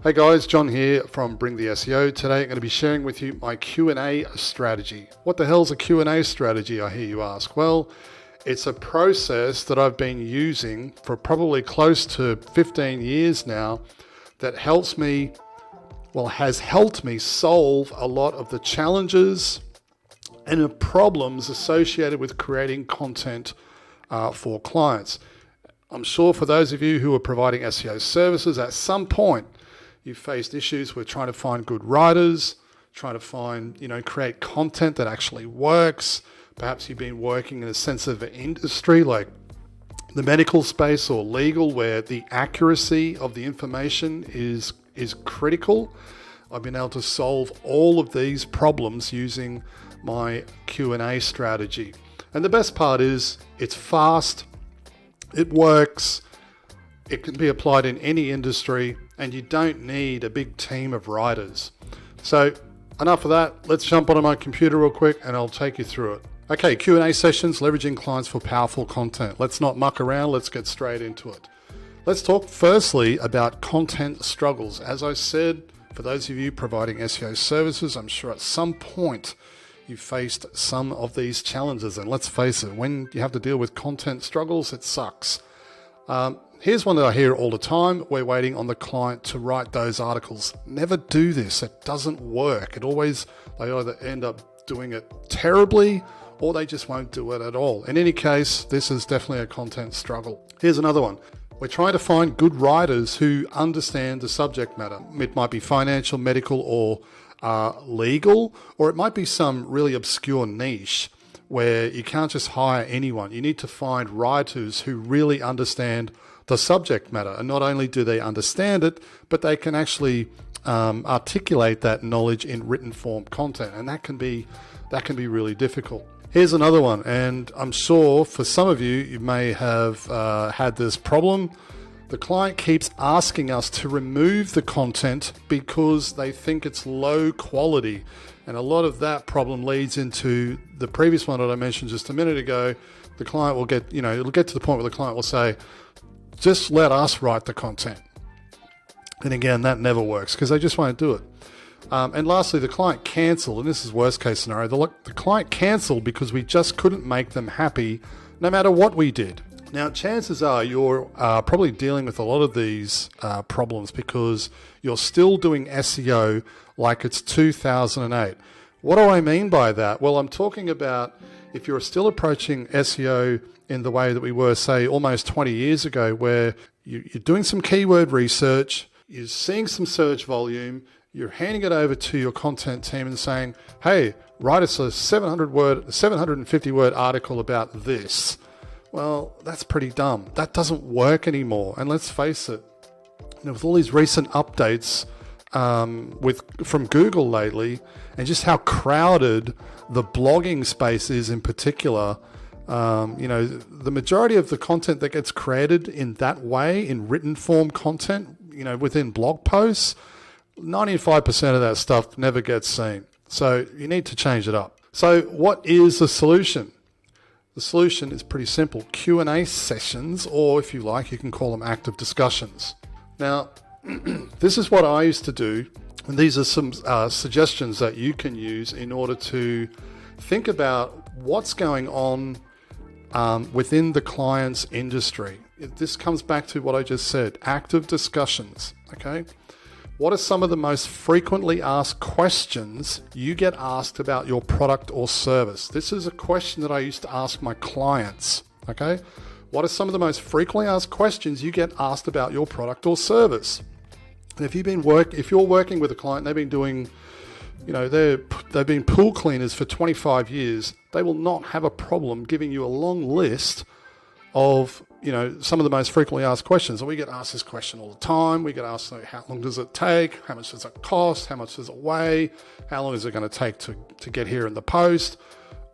Hey guys, John here from Bring the SEO. Today I'm going to be sharing with you my Q&A strategy. What the hell's a Q&A strategy, I hear you ask? Well, it's a process that I've been using for probably close to 15 years now that has helped me solve a lot of the challenges and the problems associated with creating content for clients. I'm sure for those of you who are providing SEO services, at some point you've faced issues with trying to find good writers, trying to find, create content that actually works. Perhaps you've been working in a sensitive industry like the medical space or legal, where the accuracy of the information is critical. I've been able to solve all of these problems using my Q&A strategy. And the best part is it's fast, it works, it can be applied in any industry, and you don't need a big team of writers. So enough of that. Let's jump onto my computer real quick and I'll take you through it. Okay, Q&A sessions, leveraging clients for powerful content. Let's not muck around, let's get straight into it. Let's talk firstly about content struggles. As I said, for those of you providing SEO services, I'm sure at some point you've faced some of these challenges. And let's face it, when you have to deal with content struggles, it sucks. Here's one that I hear all the time. We're waiting on the client to write those articles. Never do this. It doesn't work. They either end up doing it terribly or they just won't do it at all. In any case, this is definitely a content struggle. Here's another one. We're trying to find good writers who understand the subject matter. It might be financial, medical, or legal, or it might be some really obscure niche where you can't just hire anyone. You need to find writers who really understand the subject matter. And not only do they understand it, but they can actually articulate that knowledge in written form content. And that can be really difficult. Here's another one. And I'm sure for some of you, you may have had this problem. The client keeps asking us to remove the content because they think it's low quality. And a lot of that problem leads into the previous one that I mentioned just a minute ago. The client will get, it'll get to the point where the client will say, just let us write the content. And again, that never works because they just won't do it. And lastly, the client canceled, and this is worst case scenario. The client canceled because we just couldn't make them happy no matter what we did. Now, chances are you're probably dealing with a lot of these problems because you're still doing SEO like it's 2008. What do I mean by that? Well, I'm talking about if you're still approaching SEO in the way that we were, say, almost 20 years ago, where you're doing some keyword research, you're seeing some search volume, you're handing it over to your content team and saying, hey, write us a 750-word article about this. Well, that's pretty dumb. That doesn't work anymore. And let's face it, with all these recent updates from Google lately, and just how crowded the blogging space is in particular, the majority of the content that gets created in that way, in written form content, within blog posts, 95% of that stuff never gets seen. So you need to change it up. So what is the solution? The solution is pretty simple. Q&A sessions, or if you like, you can call them active discussions. Now, this is what I used to do, and these are some suggestions that you can use in order to think about what's going on within the client's industry. This comes back to what I just said, active discussions, okay? What are some of the most frequently asked questions you get asked about your product or service? This is a question that I used to ask my clients, okay? What are some of the most frequently asked questions you get asked about your product or service? And if you're working with a client, they've been doing, they've been pool cleaners for 25 years, they will not have a problem giving you a long list of some of the most frequently asked questions. And we get asked this question all the time. We get asked, how long does it take? How much does it cost? How much does it weigh? How long is it going to take to get here in the post?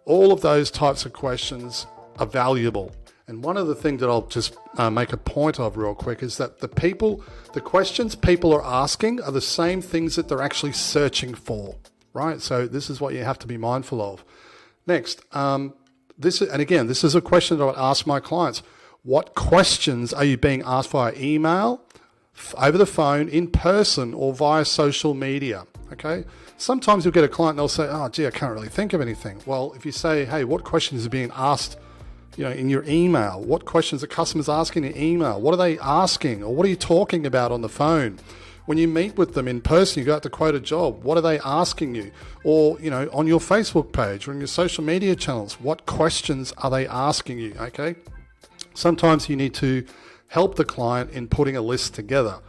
All of those types of questions are valuable. And one of the things that I'll just make a point of real quick is that the questions people are asking are the same things that they're actually searching for, right? So this is what you have to be mindful of. Next, this is a question that I would ask my clients. What questions are you being asked via email, over the phone, in person, or via social media. Okay. Sometimes you'll get a client and they'll say, oh, gee, I can't really think of anything. Well, if you say, hey, what questions are being asked, in your email? What questions are customers asking in email? What are they asking? Or what are you talking about on the phone? When you meet with them in person, you go out to quote a job. What are they asking you? Or, on your Facebook page or in your social media channels, what questions are they asking you? Okay. Sometimes you need to help the client in putting a list together.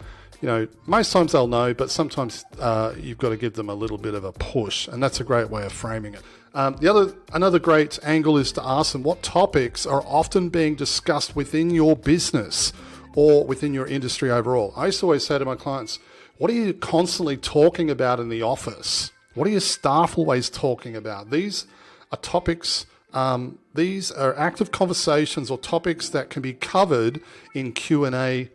Most times they'll know, but sometimes you've got to give them a little bit of a push, and that's a great way of framing it. Another great angle is to ask them what topics are often being discussed within your business or within your industry overall. I used to always say to my clients, what are you constantly talking about in the office? What are your staff always talking about? These are topics, these are active conversations or topics that can be covered in Q&A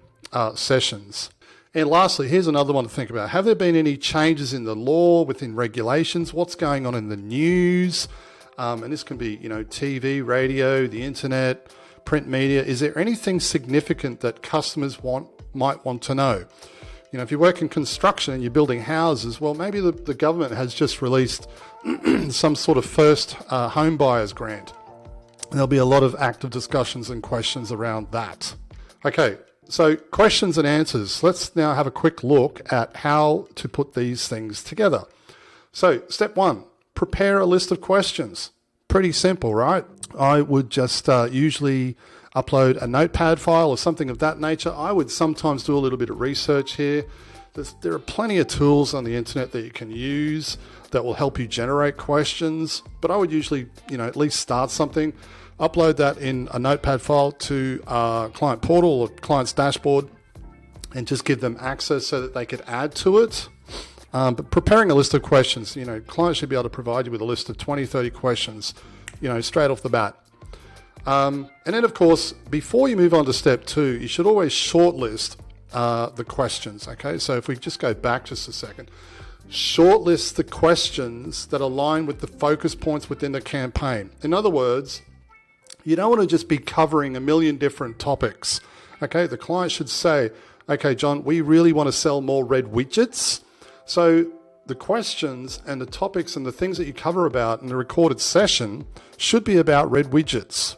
sessions. And lastly, here's another one to think about. Have there been any changes in the law, within regulations? What's going on in the news? And this can be, TV, radio, the internet, print media. Is there anything significant that customers might want to know? If you work in construction and you're building houses, well, maybe the government has just released some sort of first home buyers grant. And there'll be a lot of active discussions and questions around that. Okay. So questions and answers. Let's now have a quick look at how to put these things together. So step 1, prepare a list of questions. Pretty simple, right? I would just usually upload a notepad file or something of that nature. I would sometimes do a little bit of research here. There are plenty of tools on the internet that you can use that will help you generate questions, but I would usually, at least start something. Upload that in a notepad file to a client portal or client's dashboard and just give them access so that they could add to it. But preparing a list of questions, clients should be able to provide you with a list of 20, 30 questions, straight off the bat. And then, of course, before you move on to step 2, you should always shortlist the questions. Okay, so if we just go back just a second, shortlist the questions that align with the focus points within the campaign. In other words, you don't want to just be covering a million different topics. Okay, the client should say, okay, John, we really want to sell more red widgets. So the questions and the topics and the things that you cover about in the recorded session should be about red widgets.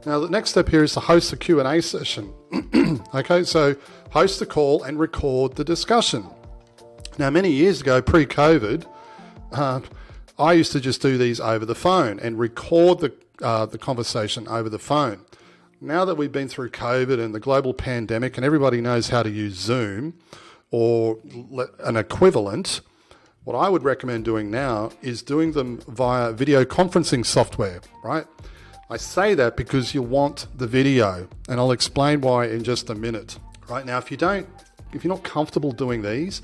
Now, the next step here is to host a Q&A session. Okay, so host the call and record the discussion. Now, many years ago, pre-COVID, I used to just do these over the phone and record the conversation over the phone. Now that we've been through COVID and the global pandemic and everybody knows how to use Zoom or an equivalent, what I would recommend doing now is doing them via video conferencing software, right? I say that because you want the video, and I'll explain why in just a minute. Right now, if you're not comfortable doing these,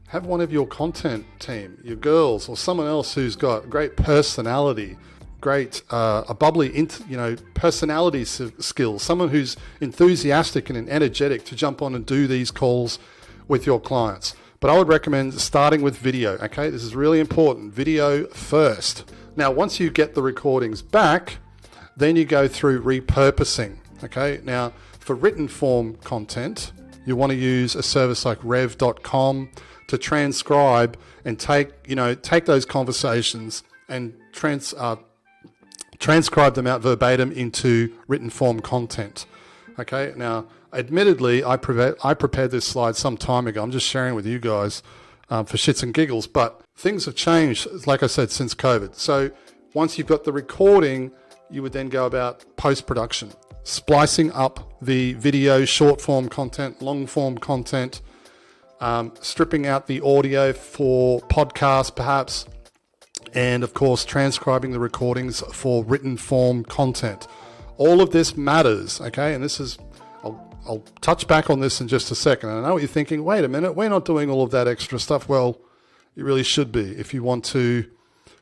have one of your content team, your girls, or someone else who's got great personality, a bubbly, personality skills, someone who's enthusiastic and energetic to jump on and do these calls with your clients. But I would recommend starting with video, okay? This is really important, video first. Now, once you get the recordings back, then you go through repurposing, okay? Now, for written form content, you want to use a service like rev.com to transcribe and take those conversations and transcribe them out verbatim into written form content. Okay, now, admittedly, I prepared this slide some time ago. I'm just sharing with you guys for shits and giggles, but things have changed, like I said, since COVID. So once you've got the recording, you would then go about post-production, splicing up the video, short form content, long form content, stripping out the audio for podcasts perhaps, and of course transcribing the recordings for written form content. All of this matters, okay? And this is, I'll touch back on this in just a second. And I know what you're thinking, wait a minute, we're not doing all of that extra stuff. Well, you really should be if you want to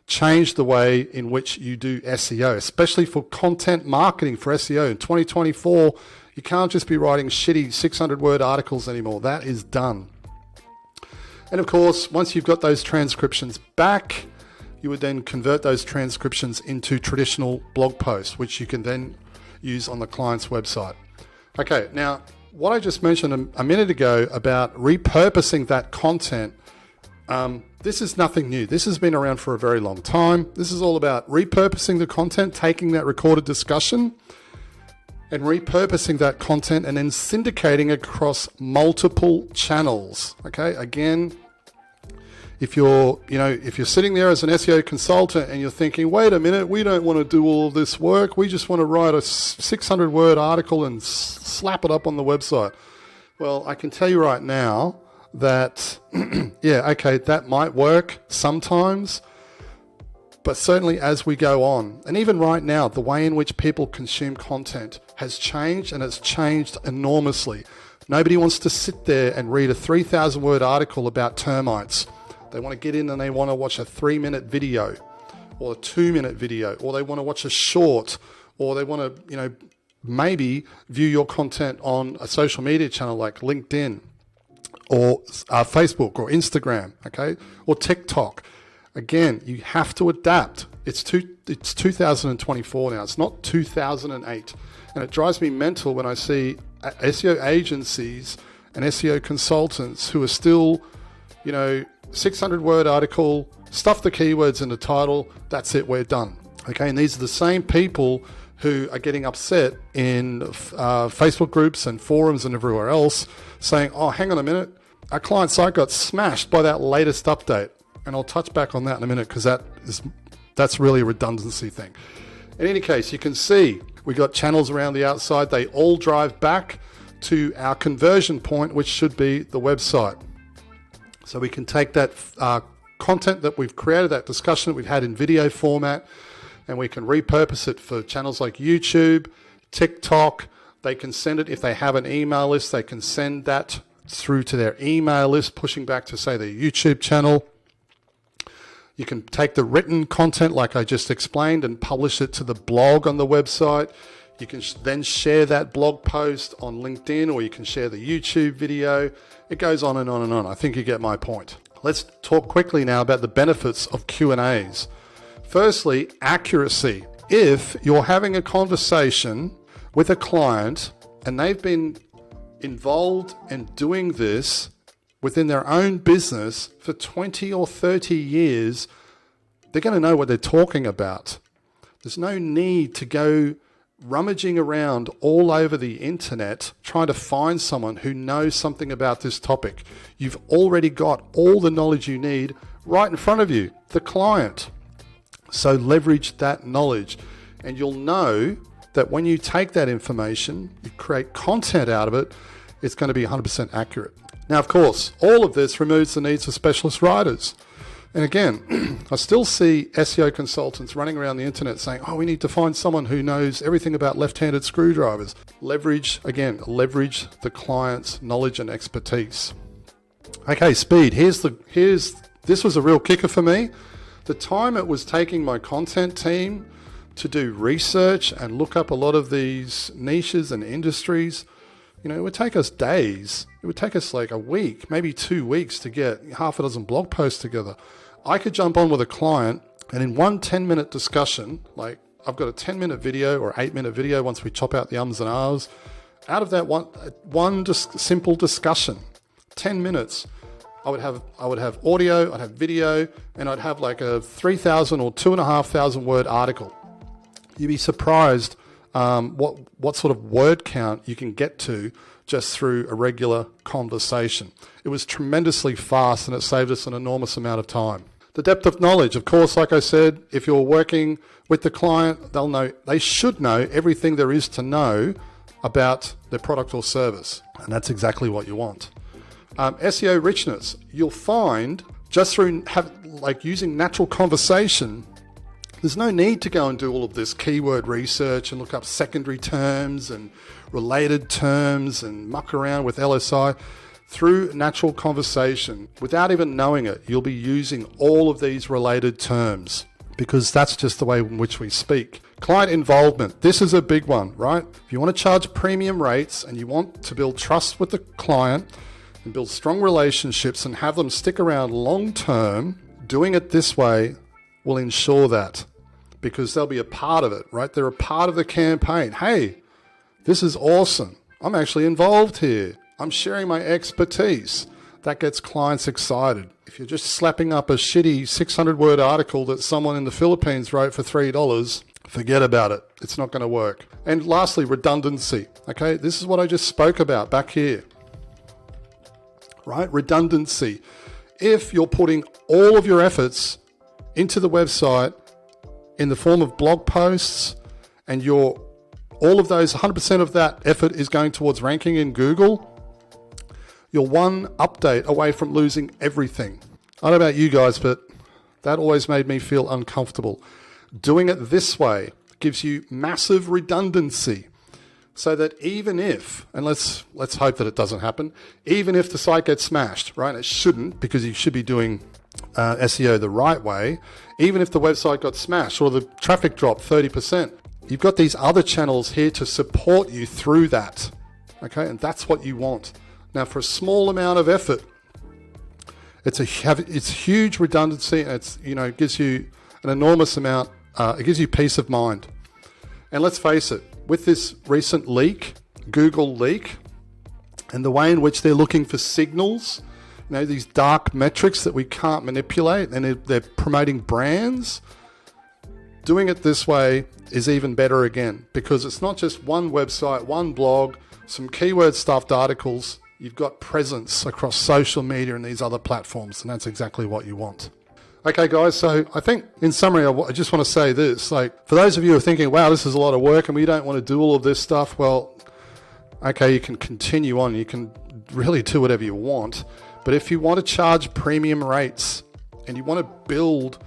change the way in which you do SEO, especially for content marketing for SEO. In 2024, you can't just be writing shitty 600-word articles anymore. That is done. And of course, once you've got those transcriptions back, you would then convert those transcriptions into traditional blog posts, which you can then use on the client's website. Okay, now what I just mentioned a minute ago about repurposing that content, this is nothing new. This has been around for a very long time. This is all about repurposing the content, taking that recorded discussion and repurposing that content and then syndicating across multiple channels. Okay, again, if you're sitting there as an SEO consultant and you're thinking, wait a minute, we don't want to do all of this work. We just want to write a 600-word article and slap it up on the website. Well, I can tell you right now that, yeah, okay, that might work sometimes, but certainly as we go on, and even right now, the way in which people consume content has changed, and it's changed enormously. Nobody wants to sit there and read a 3,000-word article about termites. They want to get in and they want to watch a 3-minute video or a 2-minute video, or they want to watch a short, or they want to, maybe view your content on a social media channel like LinkedIn or Facebook or Instagram, okay, or TikTok. Again, you have to adapt. It's 2024 now. It's not 2008. And it drives me mental when I see SEO agencies and SEO consultants who are still, 600-word article, stuff the keywords in the title, that's it, we're done. Okay, and these are the same people who are getting upset in Facebook groups and forums and everywhere else saying, oh, hang on a minute, our client site got smashed by that latest update. And I'll touch back on that in a minute because that's really a redundancy thing. In any case, you can see we got channels around the outside. They all drive back to our conversion point, which should be the website. So we can take that content that we've created, that discussion that we've had in video format, and we can repurpose it for channels like YouTube, TikTok. They can send it, if they have an email list, they can send that through to their email list, pushing back to, say, their YouTube channel. You can take the written content like I just explained and publish it to the blog on the website. You can then share that blog post on LinkedIn, or you can share the YouTube video. It goes on and on and on. I think you get my point. Let's talk quickly now about the benefits of Q&As. Firstly, accuracy. If you're having a conversation with a client and they've been involved in doing this within their own business for 20 or 30 years, they're going to know what they're talking about. There's no need to go rummaging around all over the internet trying to find someone who knows something about this topic. You've already got all the knowledge you need right in front of you, the client. So leverage that knowledge, and you'll know that when you take that information, you create content out of it, it's going to be 100% accurate. Now, of course, all of this removes the needs for specialist writers. And again, I still see SEO consultants running around the internet saying, oh, we need to find someone who knows everything about left-handed screwdrivers. Leverage the client's knowledge and expertise. Okay, speed. This was a real kicker for me. The time it was taking my content team to do research and look up a lot of these niches and industries, it would take us days. It would take us like a week, maybe 2 weeks to get half a dozen blog posts together. I could jump on with a client and in one 10-minute discussion, like I've got a 10-minute video or 8-minute video once we chop out the ums and ahs, out of that one just simple discussion, 10 minutes, I would have audio, I'd have video, and I'd have like a 3,000 or 2,500 word article. You'd be surprised what sort of word count you can get to just through a regular conversation. It was tremendously fast and it saved us an enormous amount of time. The depth of knowledge, of course, like I said, if you're working with the client, they should know everything there is to know about their product or service. And that's exactly what you want. SEO richness, you'll find just through using natural conversation, there's no need to go and do all of this keyword research and look up secondary terms and related terms and muck around with LSI. Through natural conversation, without even knowing it, you'll be using all of these related terms because that's just the way in which we speak. Client involvement. This is a big one, right? If you want to charge premium rates and you want to build trust with the client and build strong relationships and have them stick around long term, doing it this way will ensure that because they'll be a part of it, right? They're a part of the campaign. Hey, this is awesome. I'm actually involved here. I'm sharing my expertise. That gets clients excited. If you're just slapping up a shitty 600-word article that someone in the Philippines wrote for $3, forget about it. It's not going to work. And lastly, redundancy. Okay, this is what I just spoke about back here. Right? Redundancy. If you're putting all of your efforts into the website in the form of blog posts, and all of those, 100% of that effort is going towards ranking in Google, you're one update away from losing everything. I don't know about you guys, but that always made me feel uncomfortable. Doing it this way gives you massive redundancy, so that even if, and let's hope that it doesn't happen, even if the site gets smashed, right? It shouldn't, because you should be doing SEO the right way. Even if the website got smashed or the traffic dropped 30%, you've got these other channels here to support you through that. Okay, and that's what you want. Now, for a small amount of effort, it's huge redundancy, and it gives you an enormous amount. It gives you peace of mind. And let's face it, with this recent leak, Google leak, and the way in which they're looking for signals, these dark metrics that we can't manipulate, and they're promoting brands, doing it this way is even better again, because it's not just one website, one blog, some keyword stuffed articles. You've got presence across social media and these other platforms, and that's exactly what you want. Okay, guys, so I think in summary, I just want to say this. For those of you who are thinking, wow, this is a lot of work and we don't want to do all of this stuff, well, okay, you can continue on. You can really do whatever you want. But if you want to charge premium rates and you want to build,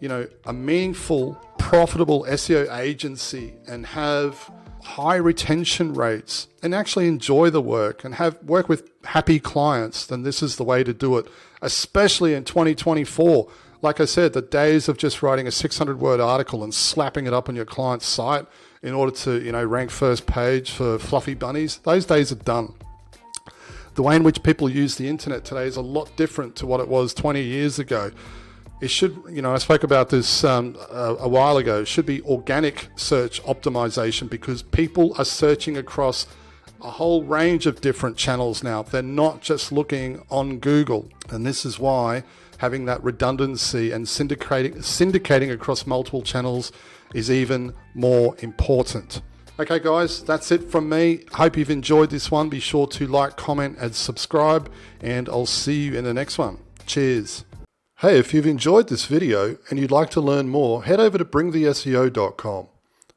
a meaningful, profitable SEO agency and have high retention rates and actually enjoy the work and work with happy clients, then this is the way to do it, especially in 2024. Like I said, the days of just writing a 600-word article and slapping it up on your client's site in order to, rank first page for fluffy bunnies, those days are done. The way in which people use the internet today is a lot different to what it was 20 years ago. It should, I spoke about this a while ago, it should be organic search optimization, because people are searching across a whole range of different channels now. They're not just looking on Google. And this is why having that redundancy and syndicating across multiple channels is even more important. Okay, guys, that's it from me. Hope you've enjoyed this one. Be sure to like, comment, and subscribe, and I'll see you in the next one. Cheers. Hey, if you've enjoyed this video and you'd like to learn more, head over to bringtheseo.com.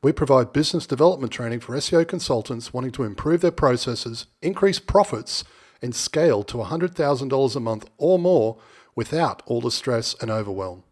We provide business development training for SEO consultants wanting to improve their processes, increase profits, and scale to $100,000 a month or more without all the stress and overwhelm.